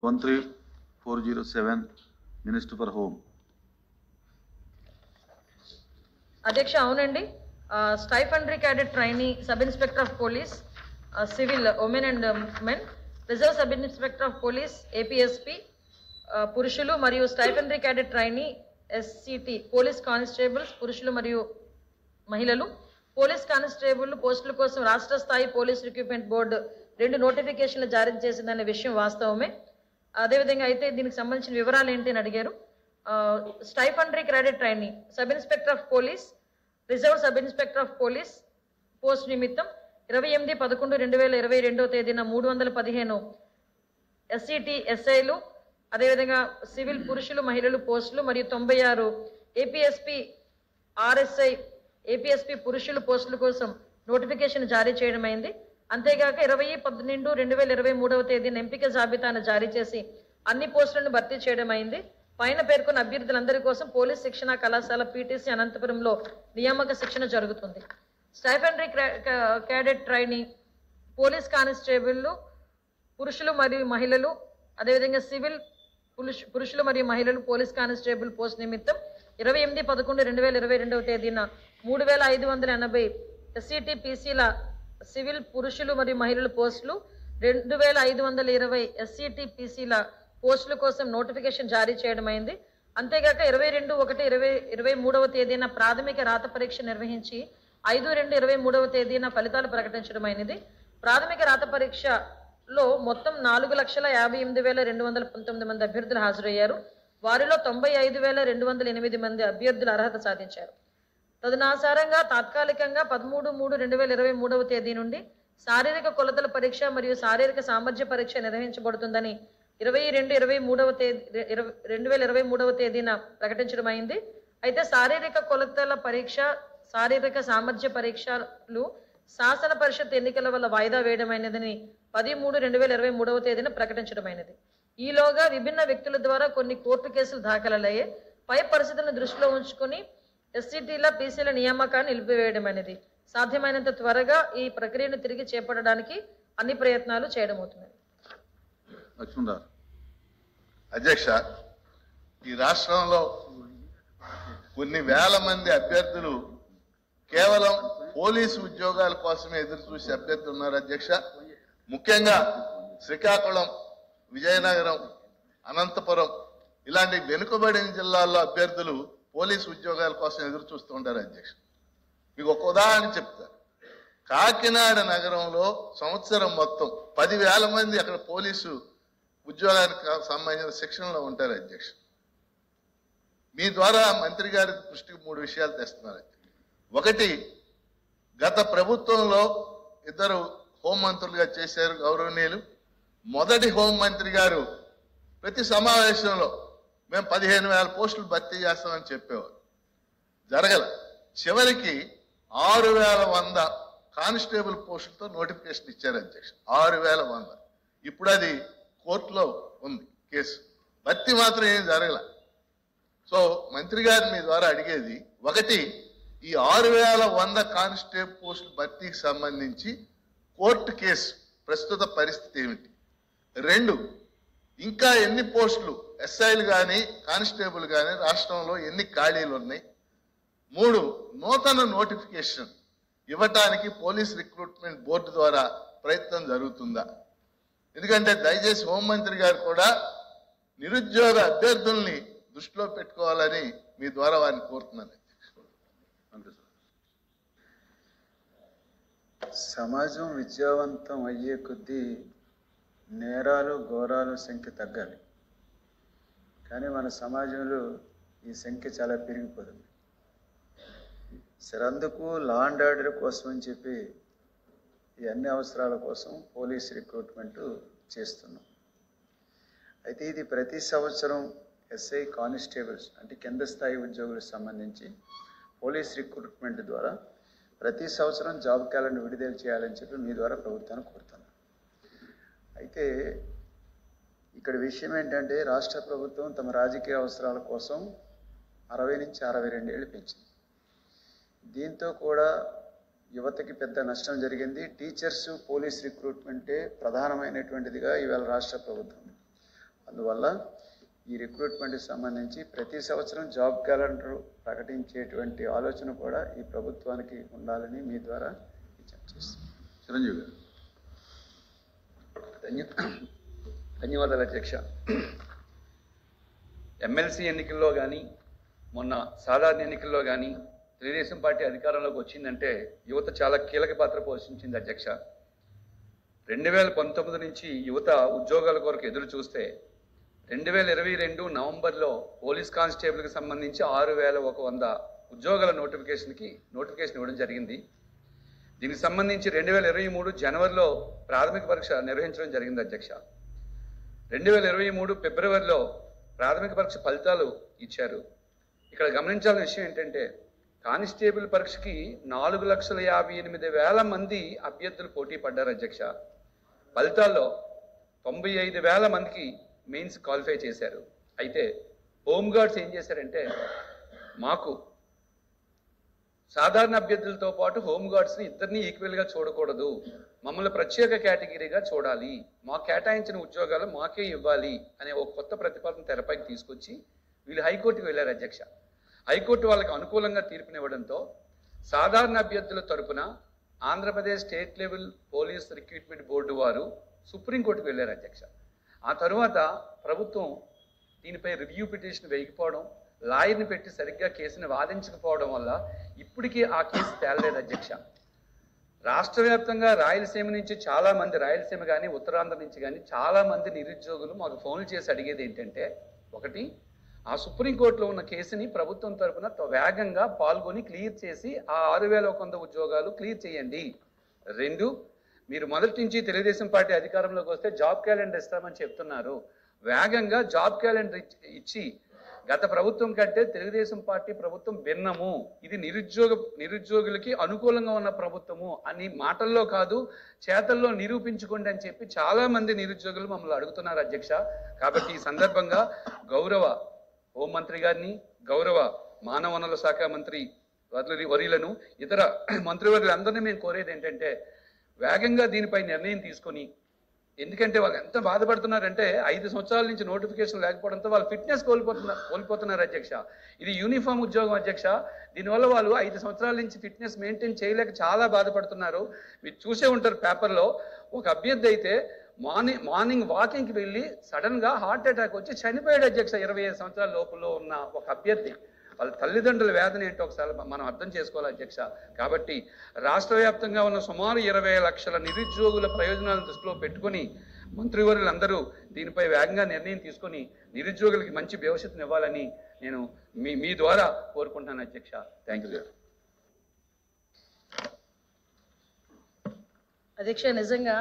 13407, Minister for Home. అధ్యక్ష అవునండి. Stipendiary cadet trainee, sub inspector of police, civil women and men, reserve sub inspector of police APSP పురుషులు మరియు stipendiary cadet trainee SCT police constables పురుషులు మరియు మహిళలు police constable పోస్టుల కోసం రాష్ట్ర స్థాయి పోలీస్ రిక్రూట్మెంట్ బోర్డు 2 నోటిఫికేషన్లు జారీ చేసిందనే విషయం వాస్తవమే. అదేవిధంగా అయితే దీనికి సంబంధించిన వివరాలు ఏంటి అని అడిగారు. Stipendiary cadet trainee, sub inspector of police, reserve sub inspector of police post నిమిత్తం 28/11/2022 తేదీన 315 ఎస్సిటి ఎస్ఐలు, అదేవిధంగా సివిల్ పురుషులు మహిళలు పోస్టులు మరియు 96 ఏపీఎస్పీ ఆర్ఎస్ఐ ఏపీఎస్పీ పురుషులు పోస్టుల కోసం నోటిఫికేషన్ జారీ చేయడం అయింది. అంతేగాక 20/12/2023 తేదీన ఎంపిక జాబితాను జారీ చేసి అన్ని పోస్టులను భర్తీ చేయడం అయింది. పైన పేర్కొన్న అభ్యర్థులందరి కోసం పోలీస్ శిక్షణ కళాశాల పీటీసీ అనంతపురంలో నియామక శిక్షణ జరుగుతుంది. Stipendiary cadet trainee police constable పురుషులు మరియు మహిళలు, అదేవిధంగా సివిల్ పురుషులు మరియు మహిళలు పోలీస్ కానిస్టేబుల్ పోస్ట్ నిమిత్తం 28/11/2022 తేదీన 3580 ఎస్సిటి పీసీల సివిల్ పురుషులు మరియు మహిళల పోస్టులు, 2520 ఎస్సిటి పీసీల పోస్టుల కోసం నోటిఫికేషన్ జారీ చేయడం అయింది. అంతేగాక 22/1/2023 తేదీన ప్రాథమిక రాత పరీక్ష నిర్వహించి 5/2/23 తేదీన ఫలితాలు ప్రకటించడం అయినది. ప్రాథమిక రాత పరీక్షలో మొత్తం 4,58,219 మంది అభ్యర్థులు హాజరయ్యారు. వారిలో 95,208 మంది అభ్యర్థులు అర్హత సాధించారు. తదనుసారంగా తాత్కాలికంగా 13/3/2023 తేదీ నుండి శారీరక కొలతల పరీక్ష మరియు శారీరక సామర్థ్య పరీక్ష నిర్వహించబడుతుందని 22/2/2023 తేదీన ప్రకటించడం అయింది. అయితే శారీరక కొలతల పరీక్ష, శారీరక సామర్థ్య పరీక్షలు శాసన పరిషత్ ఎన్నికల వల్ల వాయిదా వేయడమైనదని 13/3/2023 తేదీన ప్రకటించడమైనది. ఈలోగా విభిన్న వ్యక్తుల ద్వారా కొన్ని కోర్టు కేసులు దాఖలయ్యాయి. పై పరిస్థితులను దృష్టిలో ఉంచుకుని ఎస్సిటీల పీసీల నియామకాన్ని నిలిపివేయడమైనది. సాధ్యమైనంత త్వరగా ఈ ప్రక్రియను తిరిగి చేపట్టడానికి అన్ని ప్రయత్నాలు చేయడం అవుతుంది. అధ్యక్ష, ఈ రాష్ట్రంలో కొన్ని వేల మంది అభ్యర్థులు కేవలం పోలీసు ఉద్యోగాల కోసమే ఎదురు చూసే అభ్యర్థులు ఉన్నారు అధ్యక్ష. ముఖ్యంగా శ్రీకాకుళం, విజయనగరం, అనంతపురం ఇలాంటి వెనుకబడిన జిల్లాల్లో అభ్యర్థులు పోలీసు ఉద్యోగాల కోసం ఎదురు చూస్తూ ఉంటారు అధ్యక్ష. మీకు ఒక ఉదాహరణ చెప్తారు. కాకినాడ నగరంలో సంవత్సరం మొత్తం 10,000 మంది అక్కడ పోలీసు ఉద్యోగానికి సంబంధించిన శిక్షణలో ఉంటారు అధ్యక్ష. మీ ద్వారా మంత్రి గారి దృష్టికి 3 విషయాలు తెస్తున్నారు. ఒకటి, గత ప్రభుత్వంలో 2 హోంమంత్రులుగా చేశారు గౌరవనీయులు. మొదటి హోంమంత్రి గారు ప్రతి సమావేశంలో మేము 15,000 పోస్టులు భర్తీ చేస్తామని చెప్పేవారు. జరగల. చివరికి 6,100 కానిస్టేబుల్ పోస్టులతో నోటిఫికేషన్ ఇచ్చారు అధ్యక్ష. 6,100. ఇప్పుడు అది కోర్టులో ఉంది కేసు. భర్తీ మాత్రం ఏం జరగల. సో మంత్రి గారి మీ ద్వారా అడిగేది, ఒకటి, ఈ 6,100 కానిస్టేబుల్ పోస్టులు భర్తీకి సంబంధించి కోర్టు కేసు ప్రస్తుత పరిస్థితి ఏమిటి? 2, ఇంకా ఎన్ని పోస్టులు ఎస్ఐలు కానీ కానిస్టేబుల్ కానీ రాష్ట్రంలో ఎన్ని ఖాళీలు ఉన్నాయి? 3, నూతన నోటిఫికేషన్ ఇవ్వటానికి పోలీస్ రిక్రూట్మెంట్ బోర్డు ద్వారా ప్రయత్నం జరుగుతుందా? ఎందుకంటే దయచేసి హోంమంత్రి గారు కూడా నిరుద్యోగ అభ్యర్థుల్ని దృష్టిలో పెట్టుకోవాలని మీ ద్వారా వారిని కోరుతున్నాను. సమాజం విద్యావంతం అయ్యే కొద్దీ నేరాలు, ఘోరాల సంఖ్య తగ్గాలి. కానీ మన సమాజంలో ఈ సంఖ్య చాలా పెరిగిపోతుంది. సరే, అందుకు లా అండ్ ఆర్డర్ కోసం అని చెప్పి ఈ అన్ని అవసరాల కోసం పోలీస్ రిక్రూట్మెంట్ చేస్తున్నాం. అయితే ఇది ప్రతి సంవత్సరం ఎస్ఐ, కానిస్టేబుల్స్ అంటే కింద స్థాయి ఉద్యోగులకు సంబంధించి పోలీస్ రిక్రూట్మెంట్ ద్వారా ప్రతి సంవత్సరం జాబ్ క్యాలెండర్ విడుదల చేయాలని చెప్పి మీ ద్వారా ప్రభుత్వాన్ని కోరుతున్నాను. అయితే ఇక్కడ విషయం ఏంటంటే రాష్ట్ర ప్రభుత్వం తమ రాజకీయ అవసరాల కోసం 60 నుంచి 62 ఏళ్ళు పెంచింది. దీంతో కూడా యువతకి పెద్ద నష్టం జరిగింది. టీచర్స్ పోలీస్ రిక్రూట్మెంటే ప్రధానమైనటువంటిదిగా ఇవాళ రాష్ట్ర ప్రభుత్వం అందువల్ల ఈ రిక్రూట్మెంట్కి సంబంధించి ప్రతి సంవత్సరం జాబ్ క్యాలెండర్ ప్రకటించేటువంటి ఆలోచన కూడా ఈ ప్రభుత్వానికి ఉండాలని మీ ద్వారా విజ్ఞప్తి చేస్తున్నాను. చిరంజీవి గారు. ధన్యవాదాలు అధ్యక్ష. ఎమ్మెల్సీ ఎన్నికల్లో కానీ మొన్న సాధారణ ఎన్నికల్లో కానీ తెలుగుదేశం పార్టీ అధికారంలోకి వచ్చిందంటే యువత చాలా కీలక పాత్ర పోషించింది అధ్యక్ష. 2019 నుంచి యువత ఉద్యోగాల కొరకు ఎదురు చూస్తే 2022 నవంబర్లో పోలీస్ కానిస్టేబుల్కి సంబంధించి 6100 ఉద్యోగాల నోటిఫికేషన్ ఇవ్వడం జరిగింది. దీనికి సంబంధించి 2023 జనవరిలో ప్రాథమిక పరీక్ష నిర్వహించడం జరిగింది అధ్యక్ష. 2023 ఫిబ్రవరిలో ప్రాథమిక పరీక్ష ఫలితాలు ఇచ్చారు. ఇక్కడ గమనించాల్సిన విషయం ఏంటంటే కానిస్టేబుల్ పరీక్షకి 4,58,000 మంది అభ్యర్థులు పోటీ పడ్డారు అధ్యక్ష. ఫలితాల్లో 95,000 మందికి మెయిన్స్ క్వాలిఫై చేశారు. అయితే హోంగార్డ్స్ ఏం చేశారంటే మాకు సాధారణ అభ్యర్థులతో పాటు హోంగార్డ్స్ని ఇద్దరిని ఈక్వల్గా చూడకూడదు, మమ్మల్ని ప్రత్యేక కేటగిరీగా చూడాలి, మాకు కేటాయించిన ఉద్యోగాలు మాకే ఇవ్వాలి అనే ఒక కొత్త ప్రతిపాదన తెరపైకి తీసుకొచ్చి వీళ్ళు హైకోర్టుకు వెళ్ళారు అధ్యక్ష. హైకోర్టు వాళ్ళకి అనుకూలంగా తీర్పునివ్వడంతో సాధారణ అభ్యర్థుల తరపున Andhra Pradesh state level police recruitment board వారు సుప్రీంకోర్టుకు వెళ్ళారు అధ్యక్ష. ఆ తర్వాత ప్రభుత్వం దీనిపై రివ్యూ పిటిషన్ వేయకపోవడం, లాయర్ని పెట్టి సరిగ్గా కేసుని వాదించకపోవడం వల్ల ఇప్పటికీ ఆ కేసు తేలలేదు అధ్యక్ష. రాష్ట్ర వ్యాప్తంగా రాయలసీమ నుంచి చాలామంది, రాయలసీమ కానీ ఉత్తరాంధ్ర నుంచి కానీ చాలామంది నిరుద్యోగులు మాకు ఫోన్లు చేసి అడిగేది ఏంటంటే, ఒకటి, ఆ సుప్రీంకోర్టులో ఉన్న కేసుని ప్రభుత్వం తరఫున వేగంగా పాల్గొని క్లియర్ చేసి ఆ 6100 ఉద్యోగాలు క్లియర్ చేయండి. 2, మీరు మొదటి నుంచి తెలుగుదేశం పార్టీ అధికారంలోకి వస్తే జాబ్ క్యాలెండర్ ఇస్తామని చెప్తున్నారు, వేగంగా జాబ్ క్యాలెండర్ ఇచ్చి గత ప్రభుత్వం కంటే తెలుగుదేశం పార్టీ ప్రభుత్వం భిన్నము, ఇది నిరుద్యోగులకి అనుకూలంగా ఉన్న ప్రభుత్వము అని మాటల్లో కాదు చేతల్లో నిరూపించుకోండి అని చెప్పి చాలా మంది నిరుద్యోగులు మమ్మల్ని అడుగుతున్నారు అధ్యక్ష. కాబట్టి ఈ సందర్భంగా గౌరవ హోంమంత్రి గారిని, గౌరవ మానవ వనరుల శాఖ మంత్రి వర్యులను, ఇతర మంత్రివర్యులందరినీ మేము కోరేది ఏంటంటే వేగంగా దీనిపై నిర్ణయం తీసుకొని, ఎందుకంటే వాళ్ళు ఎంత బాధపడుతున్నారంటే 5 సంవత్సరాల నుంచి నోటిఫికేషన్ లేకపోవడంతో వాళ్ళు ఫిట్నెస్ కోల్పోతున్నారు అధ్యక్ష. ఇది యూనిఫామ్ ఉద్యోగం అధ్యక్ష. దీనివల్ల వాళ్ళు 5 సంవత్సరాల నుంచి ఫిట్నెస్ మెయింటైన్ చేయలేక చాలా బాధపడుతున్నారు. మీరు చూసే ఉంటారు పేపర్లో, ఒక అభ్యర్థి అయితే మార్నింగ్ వాకింగ్కి వెళ్ళి సడన్గా హార్ట్ అటాక్ వచ్చి చనిపోయాడు అధ్యక్ష. 25 సంవత్సరాల లోపల ఉన్న ఒక అభ్యర్థి, వాళ్ళ తల్లిదండ్రుల వేదన ఏంటో ఒకసారి మనం అర్థం చేసుకోవాలి అధ్యక్ష. కాబట్టి రాష్ట్ర వ్యాప్తంగా ఉన్న సుమారు 20 లక్షల నిరుద్యోగుల ప్రయోజనాలను దృష్టిలో పెట్టుకుని మంత్రివర్యులందరూ దీనిపై వేగంగా నిర్ణయం తీసుకొని నిరుద్యోగులకి మంచి భవిష్యత్తును ఇవ్వాలని నేను మీ ద్వారా కోరుకుంటున్నాను అధ్యక్ష. Thank you. అధ్యక్ష, నిజంగా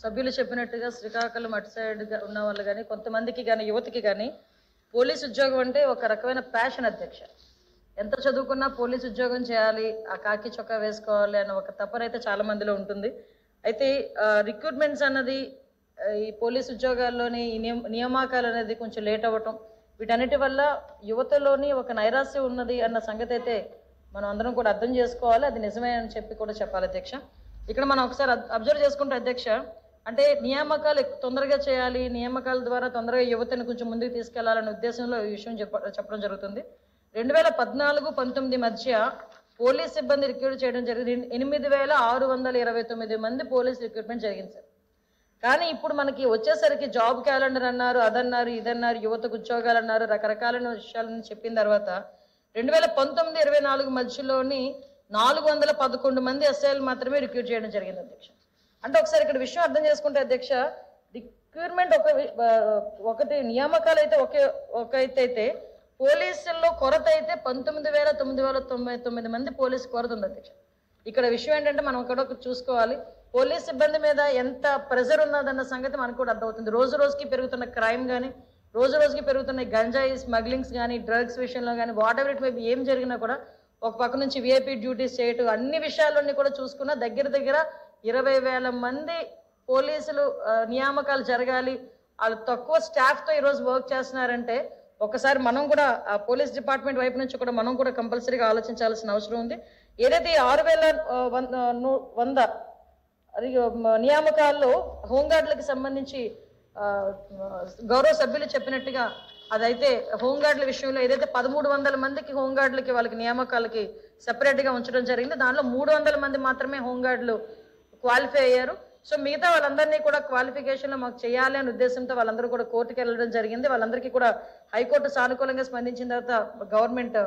సభ్యులు చెప్పినట్టుగా శ్రీకాకుళం అటు సైడ్గా ఉన్న వాళ్ళు కానీ కొంతమందికి కానీ యువతకి కానీ పోలీస్ ఉద్యోగం అంటే ఒక రకమైన ప్యాషన్ అధ్యక్ష. ఎంత చదువుకున్నా పోలీస్ ఉద్యోగం చేయాలి, ఆ కాకి చొక్కా వేసుకోవాలి అన్న ఒక తపన అయితే చాలా మందిలో ఉంటుంది. అయితే రిక్రూట్మెంట్స్ అన్నది ఈ పోలీస్ ఉద్యోగాల్లోని ఈ నియామకాలు అనేది కొంచెం లేట్ అవ్వటం, వీటన్నిటి వల్ల యువతలోని ఒక నైరాశ్యం ఉన్నది అన్న సంగతి అయితే మనం అందరం కూడా అర్థం చేసుకోవాలి. అది నిజమే అని చెప్పి కూడా చెప్పాలి అధ్యక్ష. ఇక్కడ మనం ఒకసారి అబ్జర్వ్ చేసుకుంటే అధ్యక్ష, అంటే నియామకాలు తొందరగా చేయాలి, నియామకాల ద్వారా తొందరగా యువతను కొంచెం ముందుకు తీసుకెళ్లాలనే ఉద్దేశంలో ఈ విషయం చెప్పడం జరుగుతుంది. 2014-19 మధ్య పోలీస్ సిబ్బంది రిక్రూట్ చేయడం జరిగింది. 8,629 మంది పోలీస్ రిక్రూట్మెంట్ జరిగింది సార్. కానీ ఇప్పుడు మనకి వచ్చేసరికి జాబ్ క్యాలెండర్ అన్నారు, అదన్నారు, ఇదన్నారు, యువతకు ఉద్యోగాలు అన్నారు, రకరకాలైన విషయాలను చెప్పిన తర్వాత 2019-24 మధ్యలోని 411 మంది ఎస్ఐలు మాత్రమే రిక్రూట్ చేయడం జరిగింది అధ్యక్ష. అంటే ఒకసారి ఇక్కడ విషయం అర్థం చేసుకుంటే అధ్యక్ష, రిక్రూట్మెంట్ ఒకటి నియామకాలు అయితే ఒక అయితే పోలీసుల్లో కొరత అయితే 19,999 మంది పోలీసు కొరత ఉంది అధ్యక్ష. ఇక్కడ విషయం ఏంటంటే మనం ఇక్కడ చూసుకోవాలి, పోలీస్ సిబ్బంది మీద ఎంత ప్రెజర్ ఉన్నదన్న సంగతి మనకు కూడా అర్థమవుతుంది. రోజు రోజుకి పెరుగుతున్న క్రైమ్ కానీ, రోజు రోజుకి పెరుగుతున్న గంజాయి స్మగ్లింగ్స్ కానీ, డ్రగ్స్ విషయంలో కానీ, what ever it may be, ఏం జరిగినా కూడా ఒక పక్క నుంచి విఐపి డ్యూటీస్ చేయటం, అన్ని విషయాలన్నీ కూడా చూసుకున్న దగ్గర 20,000 మంది పోలీసులు నియామకాలు జరగాలి, వాళ్ళు తక్కువ స్టాఫ్తో ఈరోజు వర్క్ చేస్తున్నారంటే ఒకసారి మనం కూడా ఆ పోలీస్ డిపార్ట్మెంట్ వైపు నుంచి కూడా మనం కూడా కంపల్సరీగా ఆలోచించాల్సిన అవసరం ఉంది. ఏదైతే 6,100 నియామకాల్లో హోంగార్డులకు సంబంధించి గౌరవ సభ్యులు చెప్పినట్టుగా అదైతే హోంగార్డుల విషయంలో ఏదైతే 1300 మందికి హోంగార్డులకి వాళ్ళకి నియామకాలకి సెపరేట్గా ఉంచడం జరిగింది. దానిలో 300 మంది మాత్రమే హోంగార్డులు క్వాలిఫై అయ్యారు. సో మిగతా వాళ్ళందరినీ కూడా క్వాలిఫికేషన్లో మాకు చేయాలి అనే ఉద్దేశంతో వాళ్ళందరూ కూడా కోర్టుకు వెళ్ళడం జరిగింది. వాళ్ళందరికీ కూడా హైకోర్టు సానుకూలంగా స్పందించిన తర్వాత గవర్నమెంట్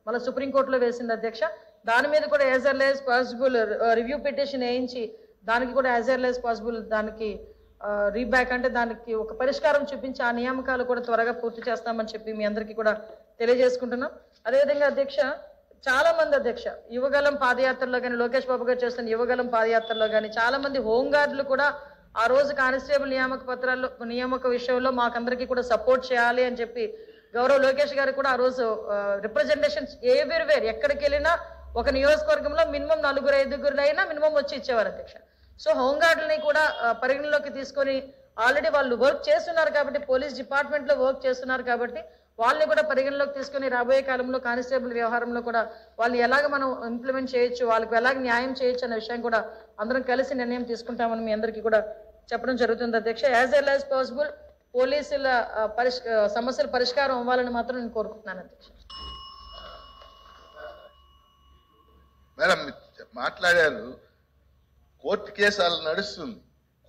మళ్ళీ సుప్రీంకోర్టులో వేసింది అధ్యక్ష. దాని మీద కూడా as early as possible review petition వేయించి దానికి కూడా యాజ్ ఎర్లీ యాజ్ పాసిబుల్ దానికి రీబ్యాక్ అంటే దానికి ఒక పరిష్కారం చూపించి ఆ నియామకాలు కూడా త్వరగా పూర్తి చేస్తామని చెప్పి మీ అందరికీ కూడా తెలియజేసుకుంటున్నాం. అదేవిధంగా అధ్యక్ష చాలా మంది అధ్యక్ష యువగలం పాదయాత్రలో కానీ లోకేష్ బాబు గారు చేస్తున్న యువగలం పాదయాత్రలో కానీ చాలా మంది హోంగార్డులు కూడా ఆ రోజు కానిస్టేబుల్ నియామక పత్రాల్లో నియామక విషయంలో మాకందరికీ కూడా సపోర్ట్ చేయాలి అని చెప్పి గౌరవ్ లోకేష్ గారు కూడా ఆ రోజు రిప్రజెంటేషన్స్ ఎవ్రీవేర్ ఎక్కడికి వెళ్ళినా ఒక నియోజకవర్గంలో మినిమం 4-5 అయినా మినిమం వచ్చి ఇచ్చేవారు అధ్యక్ష. సో హోంగార్డులని కూడా పరిగణలోకి తీసుకొని ఆల్రెడీ వాళ్ళు వర్క్ చేస్తున్నారు కాబట్టి పోలీస్ డిపార్ట్మెంట్లో వర్క్ చేస్తున్నారు కాబట్టి వాళ్ళని కూడా పరిగణలోకి తీసుకొని రాబోయే కాలంలో కానిస్టేబుల్ వ్యవహారంలో కూడా వాళ్ళు ఎలాగ మనం ఇంప్లిమెంట్ చేయొచ్చు, వాళ్ళకి ఎలాగ న్యాయం చేయొచ్చు అనే విషయం కూడా అందరం కలిసి నిర్ణయం తీసుకుంటామని మీ అందరికీ కూడా చెప్పడం జరుగుతుంది అధ్యక్ష. యాజ్ ఎల్ యాజ్ పాసిబుల్ పోలీసుల సమస్యల పరిష్కారం అవ్వాలని మాత్రం నేను కోరుకుంటున్నాను అధ్యక్ష. మేడం మాట్లాడారు, కోర్టు కేసు అలా నడుస్తుంది.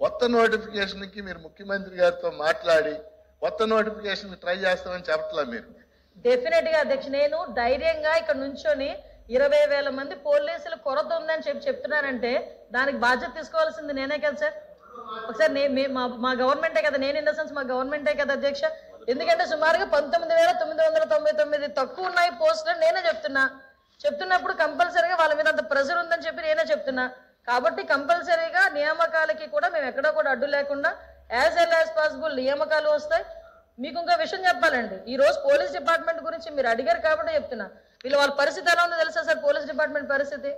కొత్త నోటిఫికేషన్కి మీరు ముఖ్యమంత్రి గారితో మాట్లాడి కొత్త నోటిఫికేషన్ ట్రై చేస్తామని చెప్పట్లా మీరు? డెఫినెట్ గా అధ్యక్ష నేను ధైర్యంగా ఇక్కడ నుంచొని 20,000 మంది పోలీసులు కొరత ఉందని చెప్తున్నానంటే దానికి బాధ్యత తీసుకోవాల్సింది నేనే కదా సార్. ఒకసారి మా గవర్నమెంటే కదా, నేను ఇన్ ద సెన్స్ మా గవర్నమెంటే కదా అధ్యక్ష. ఎందుకంటే సుమారుగా 19,999 తక్కువ ఉన్నాయి పోస్టులు నేనే చెప్తున్నప్పుడు కంపల్సరీగా వాళ్ళ మీద అంత ప్రెజర్ ఉందని చెప్పి నేనే చెప్తున్నా. కాబట్టి కంపల్సరీగా నియామకాలకి కూడా మేము ఎక్కడా కూడా అడ్డు లేకుండా యాజ్ ఎల్ యాజ్ పాసిబుల్ నియామకాలు వస్తాయి. మీకు ఇంకో విషయం చెప్పాలండి, ఈ రోజు పోలీస్ డిపార్ట్మెంట్ గురించి మీరు అడిగారు కాబట్టి చెప్తున్నా. వాళ్ళ పరిస్థితి ఎలా ఉందో తెలుసా సార్? పోలీస్ డిపార్ట్మెంట్ పరిస్థితి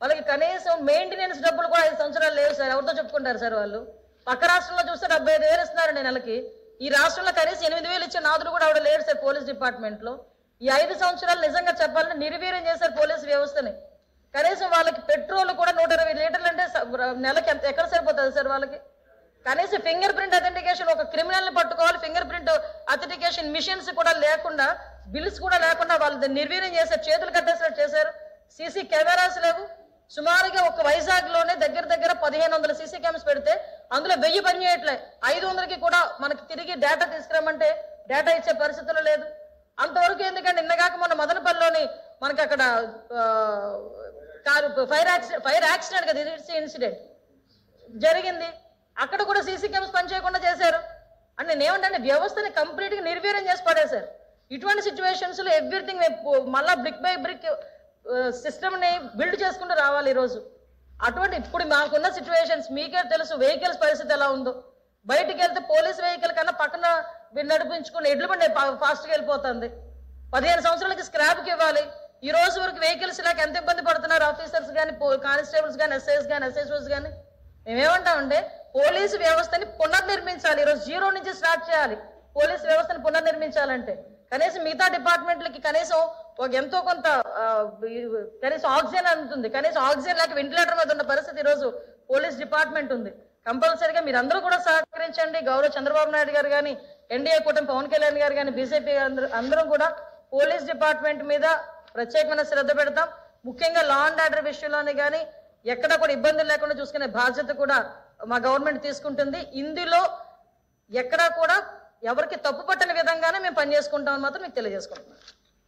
వాళ్ళకి కనీసం మెయింటెనెన్స్ డబ్బులు కూడా 5 సంవత్సరాలు లేవు సార్. ఎవరితో చెప్పుకుంటారు సార్ వాళ్ళు? పక్క రాష్ట్రంలో చూస్తే 75,000 ఇస్తున్నారండి నెలకి. ఈ రాష్ట్రంలో కనీసం 8,000 ఇచ్చే నాదులు కూడా ఆవిడ లేడు సార్ పోలీస్ డిపార్ట్మెంట్ లో. ఈ 5 సంవత్సరాలు నిజంగా చెప్పాలంటే నిర్వీర్యం చేశారు పోలీసు వ్యవస్థని. కనీసం వాళ్ళకి పెట్రోల్ కూడా 120 లీటర్లు అంటే నెలకి ఎక్కడ సరిపోతుంది సార్ వాళ్ళకి? కనీసం ఫింగర్ ప్రింట్ అథెంటికేషన్, ఒక క్రిమినల్ ని పట్టుకోవాలి, ఫింగర్ ప్రింట్ అథెంటికేషన్ మిషన్స్ కూడా లేకుండా, బిల్స్ కూడా లేకుండా వాళ్ళు నిర్వీర్యం చేశారు, చేతులు కట్టేసినట్టు చేశారు. సీసీ కెమెరాస్ లేవు. సుమారుగా ఒక వైజాగ్ లోనే దగ్గర 1,500 సీసీ కెమెరాస్ పెడితే అందులో 1000 పని చేయట్లే. 500కి కూడా మనకి తిరిగి డేటా తీసుకురామంటే డేటా ఇచ్చే పరిస్థితులు లేదు. అంతవరకు ఎందుకంటే నిన్నగాక మొన్న మదనపల్లిలోని మనకి అక్కడ ఫైర్ యాక్సిడెంట్ కదా, ఇన్సిడెంట్ జరిగింది. అక్కడ కూడా సీసీ కెమెరాస్ పనిచేయకుండా చేశారు. అంటే నేనేమంటే వ్యవస్థని కంప్లీట్ గా నిర్వీర్యం చేసి పడేశారు. ఇటువంటి సిచ్యువేషన్స్ లో ఎవ్రీథింగ్ మళ్ళా బ్రిక్ బై బ్రిక్ సిస్టమ్ ని బిల్డ్ చేసుకుంటూ రావాలి ఈ రోజు. అటువంటి ఇప్పుడు మాకున్న సిచ్యువేషన్స్ మీకే తెలుసు, వెహికల్స్ పరిస్థితి ఎలా ఉందో. బయటికి వెళ్తే పోలీస్ వెహికల్ కన్నా పక్కన నడిపించుకుని ఎడ్ల బండి ఫాస్ట్ గా వెళ్ళిపోతుంది. 15 సంవత్సరాలకి స్క్రాప్ కి ఇవ్వాలి. ఈ రోజు వరకు వెహికల్స్ లేక ఎంత ఇబ్బంది పడుతున్నారు ఆఫీసర్స్ కానీ, కానిస్టేబుల్స్ కానీ, ఎస్ఐస్ కానీ, ఎస్ఎస్ఓస్ కానీ. మేమేమంటామంటే పోలీసు వ్యవస్థని పునర్నిర్మించాలి. ఈరోజు 0 నుంచి స్టార్ట్ చేయాలి పోలీసు వ్యవస్థను పునర్నిర్మించాలంటే. కనీసం మిగతా డిపార్ట్మెంట్లకి కనీసం ఎంతో కొంత కనీసం ఆక్సిజన్ అందుతుంది. కనీసం ఆక్సిజన్ లేక వెంటిలేటర్ మీద ఉన్న పరిస్థితి ఈరోజు పోలీస్ డిపార్ట్మెంట్ ఉంది. కంపల్సరీగా మీరందరూ కూడా సహకరించండి. గౌరవ చంద్రబాబు నాయుడు గారు కానీ, ఎన్డీఏ కూటమి పవన్ కళ్యాణ్ గారు కానీ, బీజేపీ అందరం కూడా పోలీస్ డిపార్ట్మెంట్ మీద ప్రత్యేకమైన శ్రద్ధ పెడతాం. ముఖ్యంగా లా అండ్ ఆర్డర్ విషయంలోనే కానీ ఎక్కడా కూడా ఇబ్బందులు లేకుండా చూసుకునే బాధ్యత కూడా మా గవర్నమెంట్ తీసుకుంటుంది. ఇందులో ఎక్కడా కూడా ఎవరికి తప్పు పట్టని విధంగానే మేము పనిచేసుకుంటామని మాత్రం మీకు తెలియజేసుకుంటున్నాం.